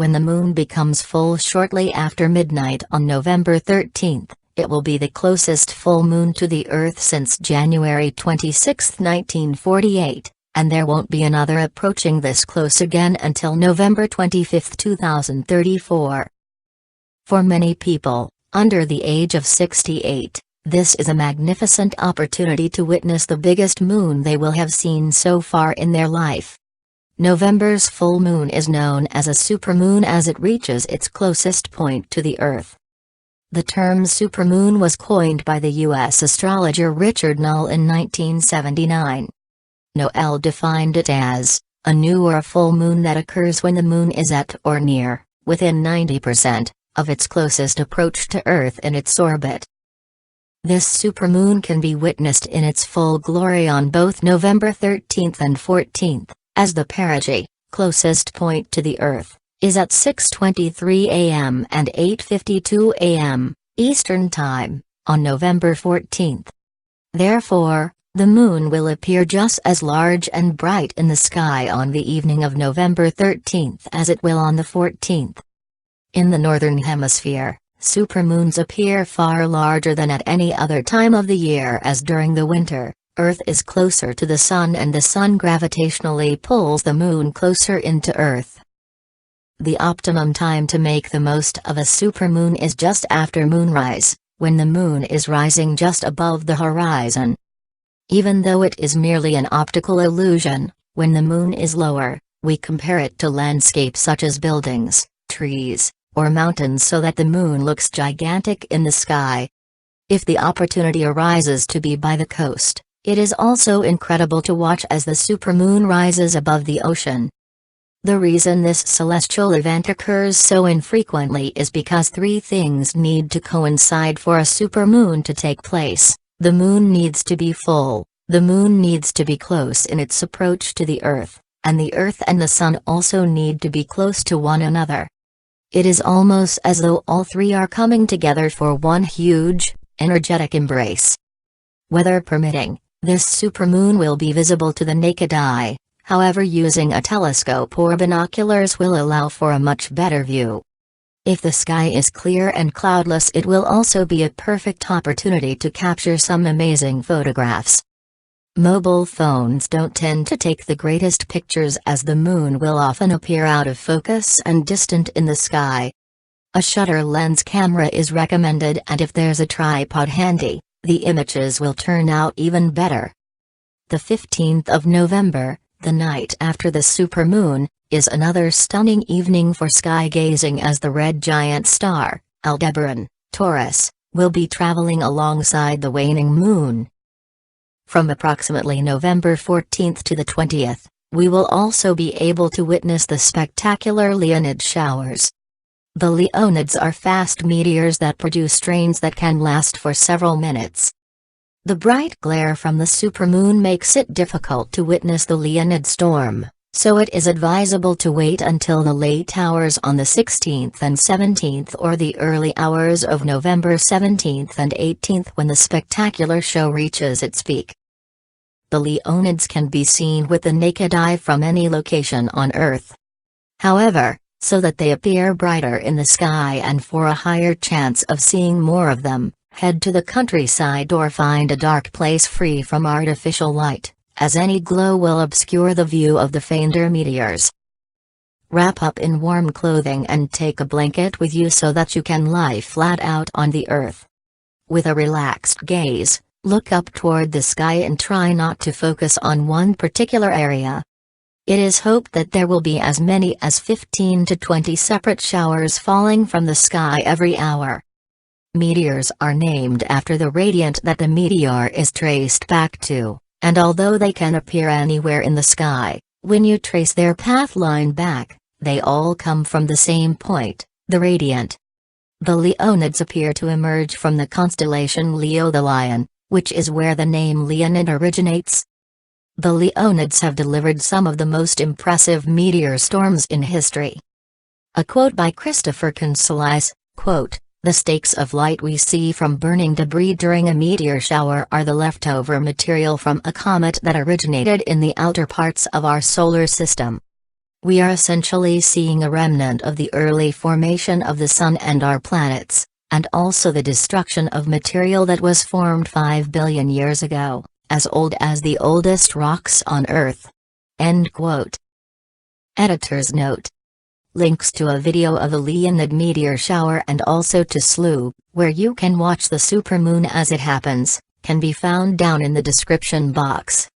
When the moon becomes full shortly after midnight on November 13th, it will be the closest full moon to the Earth since January 26, 1948, and there won't be another approaching this close again until November 25, 2034. For many people, under the age of 68, this is a magnificent opportunity to witness the biggest moon they will have seen so far in their life. November's full moon is known as a supermoon as it reaches its closest point to the Earth. The term supermoon was coined by the U.S. astrologer Richard Null in 1979. Noel defined it as a new or a full moon that occurs when the moon is at or near, within 90%, of its closest approach to Earth in its orbit. This supermoon can be witnessed in its full glory on both November 13th and 14th, as the perigee, closest point to the Earth, is at 6:23 a.m. and 8:52 a.m. Eastern Time, on November 14th. Therefore, the moon will appear just as large and bright in the sky on the evening of November 13th as it will on the 14th. In the Northern Hemisphere, supermoons appear far larger than at any other time of the year as during the winter, Earth is closer to the Sun and the Sun gravitationally pulls the moon closer into Earth. The optimum time to make the most of a supermoon is just after moonrise, when the moon is rising just above the horizon. Even though it is merely an optical illusion, when the moon is lower, we compare it to landscapes such as buildings, trees, or mountains so that the moon looks gigantic in the sky. If the opportunity arises to be by the coast, it is also incredible to watch as the supermoon rises above the ocean. The reason this celestial event occurs so infrequently is because three things need to coincide for a supermoon to take place. The moon needs to be full, the moon needs to be close in its approach to the Earth, and the Earth and the Sun also need to be close to one another. It is almost as though all three are coming together for one huge, energetic embrace. Weather permitting, this supermoon will be visible to the naked eye, however using a telescope or binoculars will allow for a much better view. If the sky is clear and cloudless, it will also be a perfect opportunity to capture some amazing photographs. Mobile phones don't tend to take the greatest pictures as the moon will often appear out of focus and distant in the sky. A shutter lens camera is recommended, and if there's a tripod handy, the images will turn out even better. The 15th of November, the night after the supermoon, is another stunning evening for sky gazing as the red giant star, Aldebaran, Taurus, will be traveling alongside the waning moon. From approximately November 14th to the 20th, we will also be able to witness the spectacular Leonid showers. The Leonids are fast meteors that produce rains that can last for several minutes. The bright glare from the supermoon makes it difficult to witness the Leonid storm, so it is advisable to wait until the late hours on the 16th and 17th or the early hours of November 17th and 18th when the spectacular show reaches its peak. The Leonids can be seen with the naked eye from any location on Earth. However, so that they appear brighter in the sky and for a higher chance of seeing more of them, head to the countryside or find a dark place free from artificial light, as any glow will obscure the view of the fainter meteors. Wrap up in warm clothing and take a blanket with you so that you can lie flat out on the Earth. With a relaxed gaze, look up toward the sky and try not to focus on one particular area. It is hoped that there will be as many as 15 to 20 separate showers falling from the sky every hour. Meteors are named after the radiant that the meteor is traced back to, and although they can appear anywhere in the sky, when you trace their path line back, they all come from the same point, the radiant. The Leonids appear to emerge from the constellation Leo the Lion, which is where the name Leonid originates. The Leonids have delivered some of the most impressive meteor storms in history. A quote by Christopher Consolis, quote, "The stakes of light we see from burning debris during a meteor shower are the leftover material from a comet that originated in the outer parts of our solar system. We are essentially seeing a remnant of the early formation of the Sun and our planets, and also the destruction of material that was formed 5 billion years ago, as old as the oldest rocks on Earth." End quote. Editor's note. Links to a video of the Leonid Meteor shower and also to Slooh, where you can watch the supermoon as it happens, can be found down in the description box.